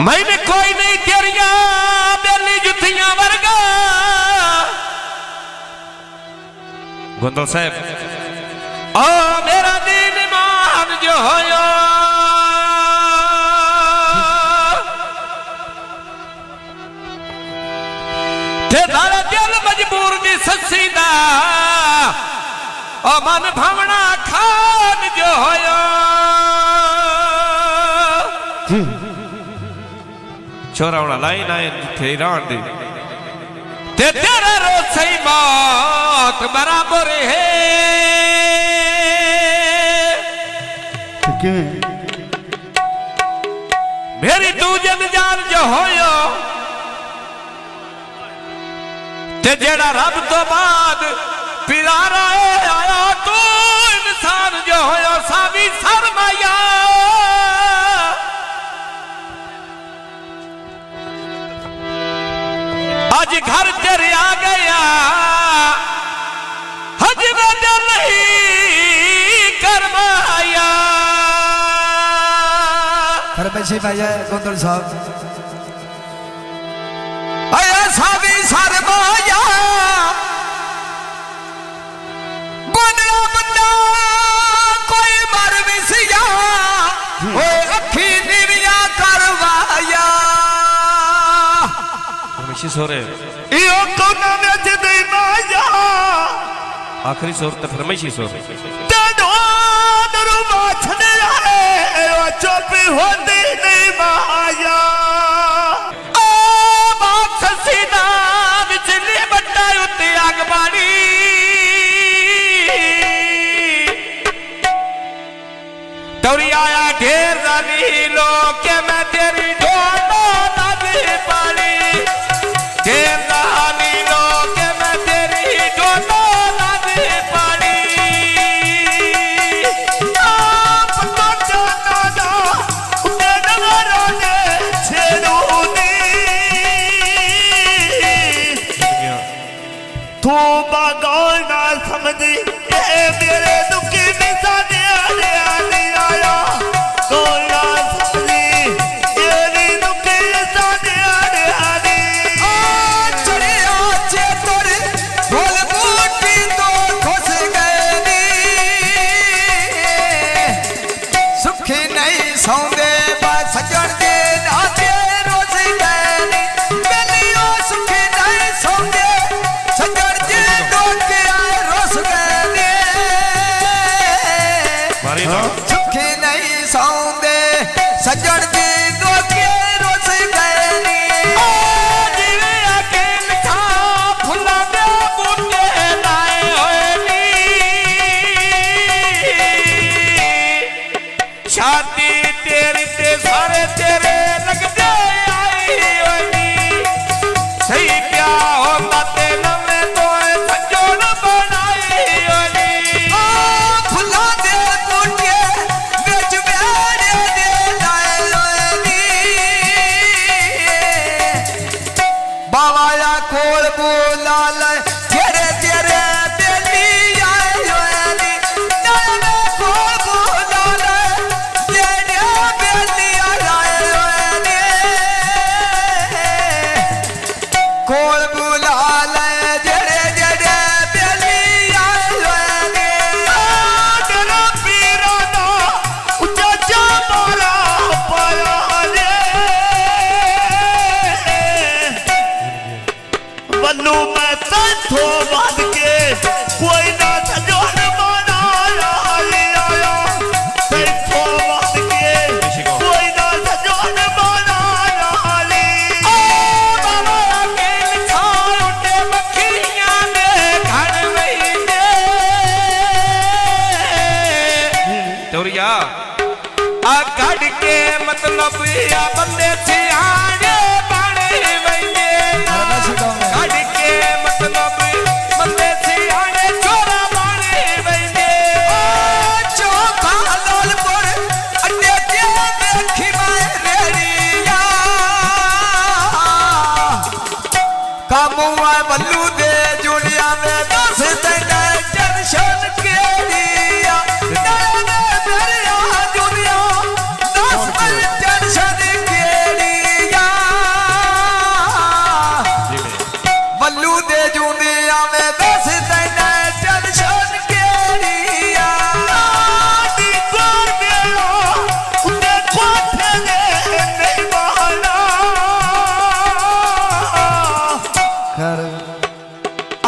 मैंने कोई नहीं तेरिया बेली जुतियां वर्गा गोंदल साहब ओ मेरा दीन मान जो होयो ते तारा दिल मजबूर दी सस्सी दा ओ मन भावना खान जो होयो छोरा होना लाइन आए थे रान दे ते तेरा रोज सही मौत बराबर है मेरी तू जन जान जो होयो ते जेड़ा रब तो बाद पिरारा आया तू इंसान जो होयो सावी सरमाया आज घर तेरे आ गया हज वजह नहीं करवाया फरमाइशी भैया गोंदल साहब ऐसा भी सरमाया बड़ा बंदा कोई मर विसिया वो अखी निविया करवाया सोरे यो कोना में दे माया आखिरी सोर ते फरमाइशी सोर तेनो दरु माछने आए ओ चुप होती नहीं माया ओ बात सीना बिजली बट्टा उते आग बाड़ी तोरी आया ढेर जानी लोग के मैं तेरी ढोलो नदी पानी तू बागौल ना समझी मेरे दुखी निशाने आया गौल ना समझी मेरी दुखी निशाने चढ़े आचे तोरे बोल बूटी तो खुश गए सुखी नहीं सौंदे बस सजन के नाते रोज गए बेलियो सुखी नहीं सौंदे सजन सुखी नहीं सौंदे सजन की रोके रोज गए जिवे आके मिठा फुला दे बूटे लाए होए नी छाती तेरी ते सारे तेरे लग दे आई होए नी सही क्या होता ते नवे तो सजोन बनाई होए नी फुला दे बूटे बेच बेड़े दे लाए लोनी बावाया खोल बोला ले तेरे तेरे बेली आए लोनी नाने खोल बोला ले तेरे बेली आए लोनी खोल बोला ले जेड़े जेड़े बेली आए लोनी तेरा पीरा ना उच्चा चामाला पाया रे बल्लू मैं संथो बांध के कोई ना सजोन बनाया आया संथो बांध के कोई ना सजोन बनाया बाबा के मिठा उठे मक्खियां ने घर में दे तोरिया आ गढ़ के मतलब या बंदे सियाने बाणे वैने गढ़ के मतलब बंदे सियाने छोरा बाणे वैने चौथा लालपुर अड्डे के देखी मैं रेड़िया कामुआ बल्लू दे जुड़िया में दस तेना टेंशन के दिया दरिया जुड़िया दस टेंशन के दिया बल्लू दे जुड़िया में दस तेना टेंशन के दिया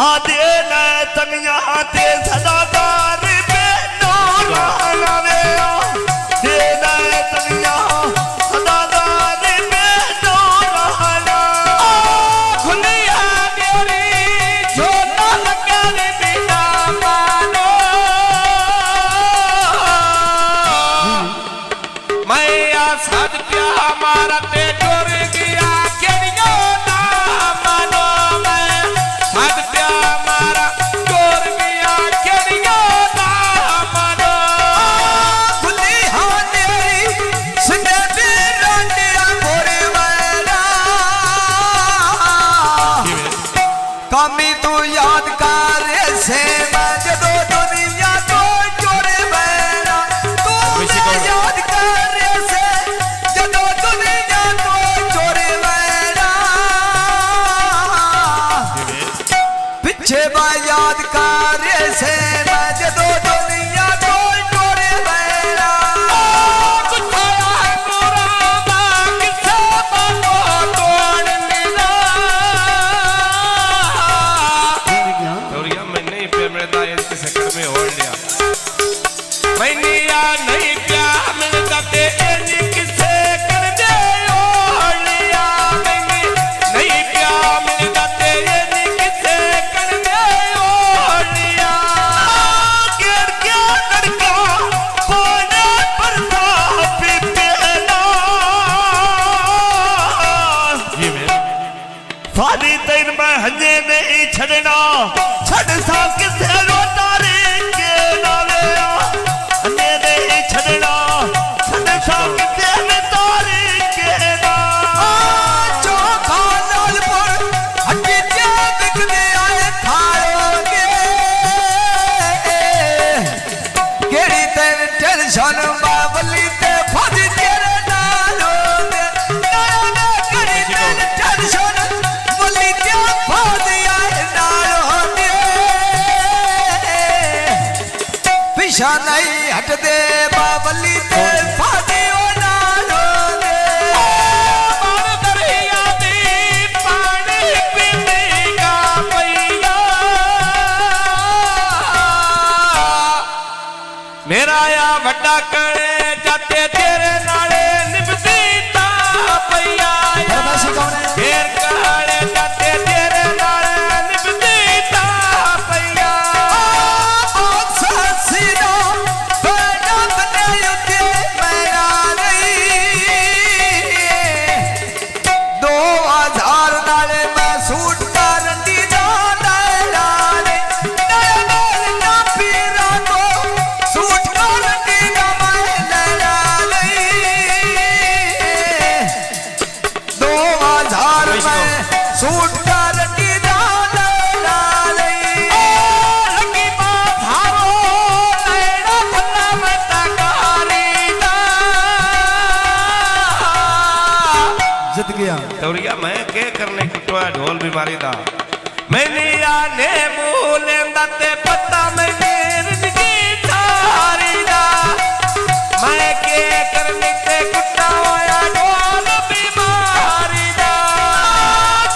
आदे न तनिया ते सदादार बेनो लावे दे न तनिया सदादार बेनो लाला खुलिया मेरी जो न लगन बिना मानो मैं आ सद प्या हमारा ते जोर गया केरियो ना मानो मैं सद प्या हमारा जोर गया केरियो ना मानो खुली हाँ तेरी सुने भी रंडिया बोरे वाला कमी तू याद कर से मैं जदो दुनिया को जोड़े बैरा तू याद कर से जदो दुनिया को जोड़े बैरा पीछे बा याद कर से मैं जदो दुनिया को जोड़े बैरा कुत्ता गोरा बाग से बालो तोड़ मिला गौरिया मैं नहीं प्यार मिलता इसके चक्कर में होड़ लिया मैंने या नहीं प्यार मिलता ते एनी किसे कर दे होड़ लिया मैंने नहीं प्यार मिलता ते एनी किसे कर दे होड़ लिया गिर क्या लड़का कोने पर था पिपला जी मैं सारी दिन में हजे नहीं छड़ना छड़ सा किसे लोटारे के नाले हजे नहीं छड़ना छड़ सा किसे लोटारे के ना चौखा लाल पर हड्डी क्या दिखने आए खाओगे केड़ी तेन टेंशन बाबली ते फद तेरे नालो दे ना केड़ी तेन टेंशन बली ते फद आए नालो दे पीछा नहीं हट दे बाबली ते फद नालो दे मार दरिया दी पानी पीगा पैया मेरा या वड्डा करे जाते तेरे नाले निभदी ता पैया बदमाशी कौन है? फेर कहाड़े जाते तेरे नाले निभदी ता पैया सीधा बना बने युद्धे मेरा नहीं 2000 नाले मैं सूट का रंडी जाना लाले ना पीरा को सूट का रंडी का मैं लड़ा नहीं 2000 में सूट का रंडी जाना लाले लगी बात हारो नैना भला मता कारीदा जित गया दौड़िया मैं के करने कुटवा ढोल बीमारी दा मैंने आने मूले दते पता मैंने रिंगी थारी दा मैं के करने ते कुटा होया ढोल बीमारी दा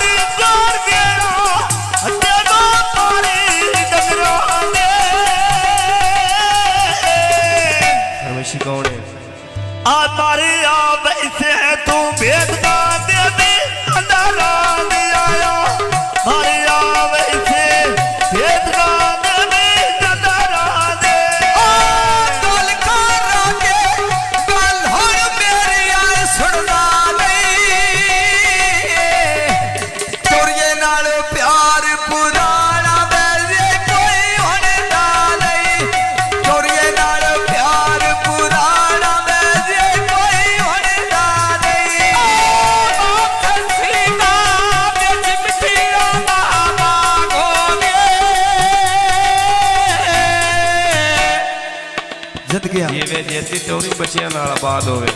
दीदार गेरो हजे दो पारी डगरो दे रमेशी कौन है आ तारी आ वैसे है तू भेददा दे दे अंधारा दे आया तारी आ वैसे भेददा दे दे अंधारा जेती टोरी बच्चियां नाल आबाद होवे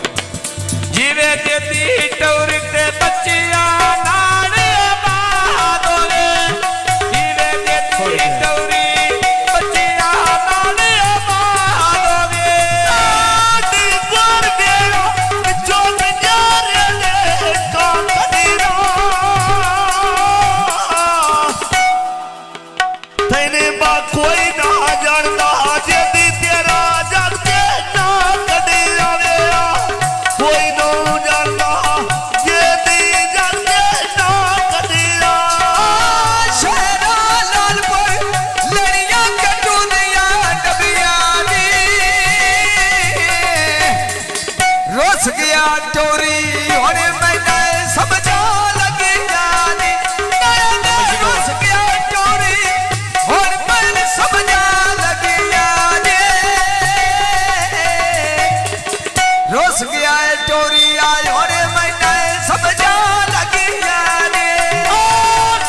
जीवे जेती टोरी ते बच्चियां नाल आबाद होवे जीवे जेती टोरी बच्चियां नाल आबाद होवे आदि पर गेलो जो नजारे ने का कदीरा तेने बा कोई ना जानदा जेदी तेरा जगते ना कदी आवे कोई ना जानदा जेदी जगते ना कदी शेरा लाल पर लड़ियां कटू दिया डबिया दी रोस गया टोरी और मैंने समझा लगी जानी रोस गया टोरी और मैंने समझा लगी जानी रोस गया टोरी आय और मैंने समझा लगी जानी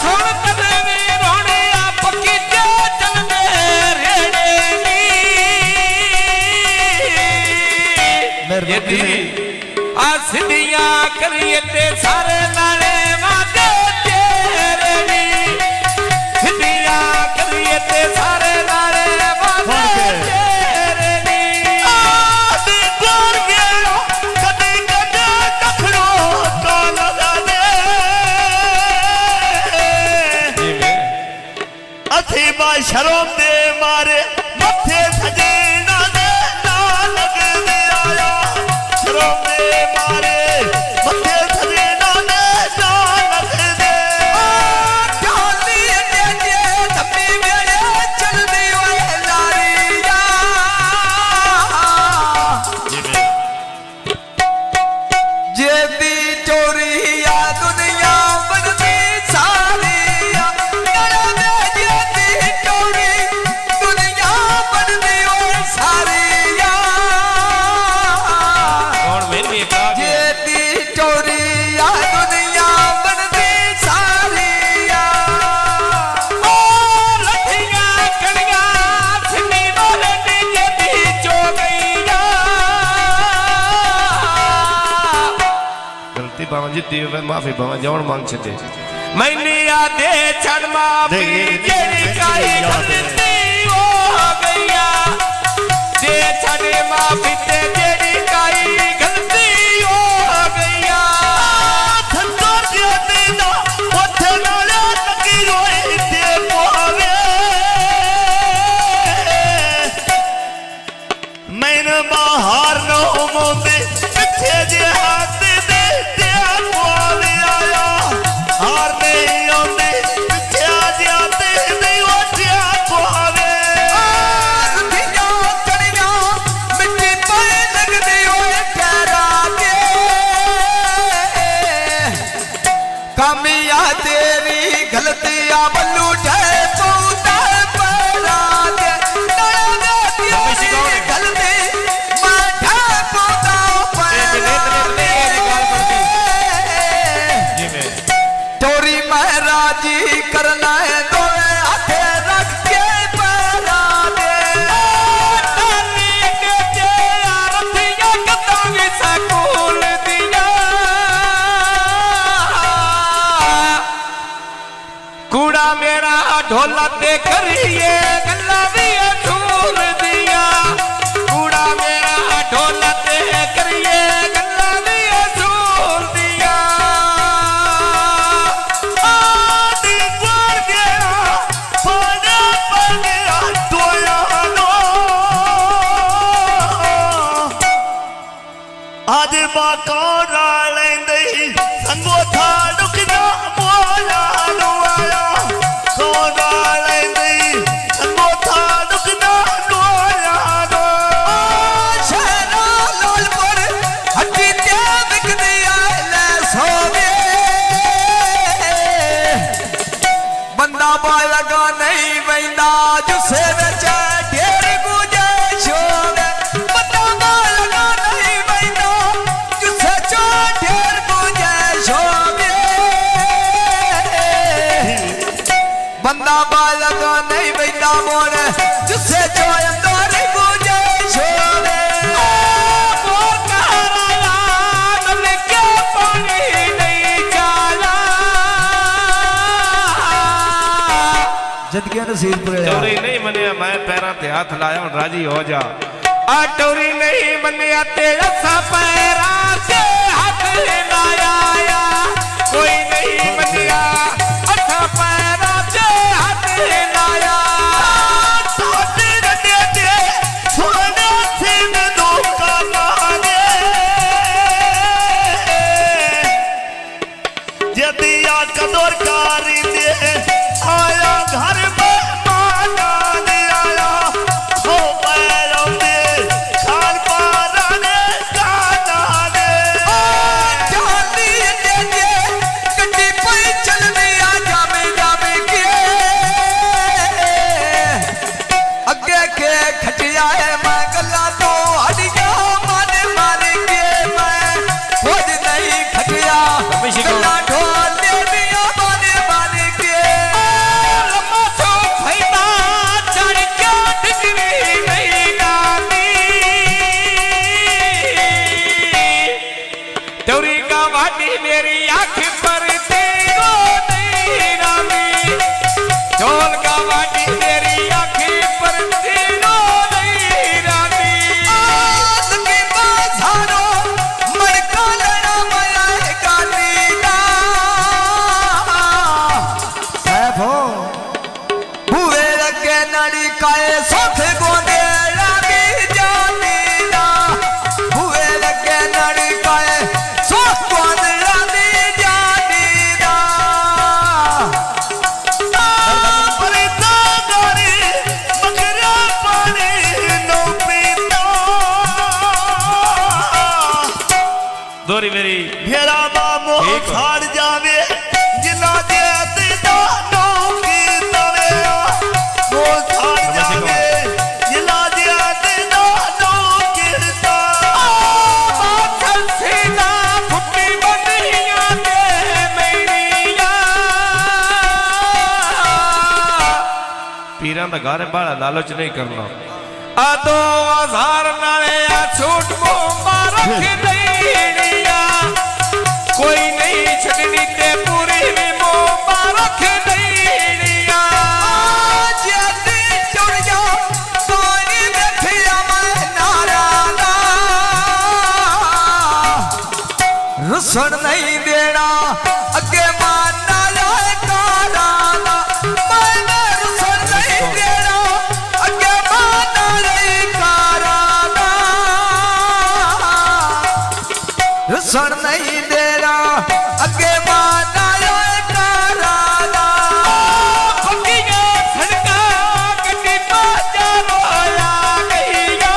सुन कदमी रोने आप की चल मेरे मेहरबानी आ सिद्धियां करिए ते सारे नाले वादे तेरे नी सिद्धियां करिए ते सारे नाले वादे तेरे नी आदि पर गेलो कदी कदे टखड़ो का लगा दे अथी बा शर्म दे मारे मथे सजे ना दे ना लग दे आया शर्म दे मारे मथे सजे ना दे ना लग दे डाली दे धम्मी मेरे चल दी ओए लारिया जेदी टोरिया दुनिया बनदी सारिया जेदी टोरी दुनिया बनदी ओए सारिया कौन मेरी का जेदी टोरिया दुनिया बनदी सारिया ओ लठियां कड़ियां सिंधी वाले दी जेती चो गईया गलती बाबा जी दी माफी बाबा जौन मांग छते मैंने आदे छड़ माफी जेड़ी काई गलती हो गईया दे छड़ माफी ते जेड़ी काई गलती हो गईया थंदर जेदी ना मथे नाले लगी रोए ते पावे मैंने बाहर न होंदे पिछे जे हाथ दे ते पावे आया हार नहीं आंदे पिछे जे हाथ दे ओठिया पावे दिया कड़िया मिट्टी पे लगदी ओए ठहरा के कामिया तेरी गलतियां बल्लू ठे तू ते परा दे गलती मैं ठे पोता जी मैं टोरी महाराजी करना है दोए हाथे रख के परा दे तानी के जे आरतियां कतांगी सकूल दिया कूड़ा मेरा ढोला ते करिए गल्ला भी झूल दिया कूड़ा मेरा ढोला ते करिए गल्ला भी झूल दिया आदि पर गेला पाने पर गेला टोया नो आज बाकोरा लेंदे संगो था दुखना मोला नो आया कोरा लेंदे संगो था दुखना मोला नो शेरा लाल पर हड्डी ते बिकदी आए ले सोवे बंदा बालगा नहीं वैंदा जुसे विच ढेर गुजे शोवे बंदा बालगा नहीं वैंदा जुसे चो ढेर गुजे शोवे बंदा बालगा नहीं वैंदा मोर जुसे चो अंदर गुजे शोवे जिंदगी नसीब पूरे टोरी नहीं मनिया मैं पैरों ते हाथ लाया हूं राजी हो जा आ टोरी नहीं मनिया तेरा सा पैरों से हाथ लाया कोई नहीं मनिया अच्छा पैरों से हाथ लाया साथे रटे दे सोना सिंह धोखा मारे जदिया कदर कारी दे आया घर में माना दे आया हो पैरों दे खान पारा ने गाना दे जानी दे दे गड्डी पे चलनी आ जावे जावे के अगे के खटिया है मैं गल्ला तो हटिया माने माने के मैं खुद नहीं खटिया गल्ला ढोल दे दिया माने माने के लम्बा तो फैला चढ़ के डिग्री नहीं डाली टोरी का वाटी मेरी आंख पर तेरो नहीं डाली ढोल का वाटी मेरी आंख पर तेरो नहीं डाली आज की बाजारो मड़का लड़ा माया गाली दा साहब हो बुए लगे नड़ी काए सोख गोंदे लागी जानी दा बुए लगे नड़ी काए सोख गोंदे लागी जानी दा परिता गारी मगरा पानी नो पीता दोरी मेरी भेड़ा मामो ठीक है। खाड़ जावे जिना दे दिदा नो की तवे वो खाड़ जावे जिना दे दिदा नो की ता माथल सीना फुटी बनिया दे मेरिया पीरां दा घर बाला लालच नहीं करना आ 2000 नाले आ छूट मुबारक देनिया कोई नहीं छड़नी ते पूरी भी मुबारक देनिया जल्दी जुड़ जा पानी बैठिया मैं नारा दा रुसन नहीं देना अगे मानना लाए कारा दा मैंने रुसन नहीं देना अगे मानना लाए कारा दा रुसन नहीं देना अगे मानना लाए कारा दा फकीया सड़का गड्डी बाजा रोया गईया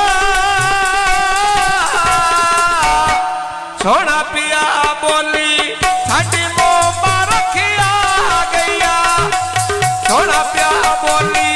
सोना पिया बोली साडी मुबारक आ गईया सोना पिया बोली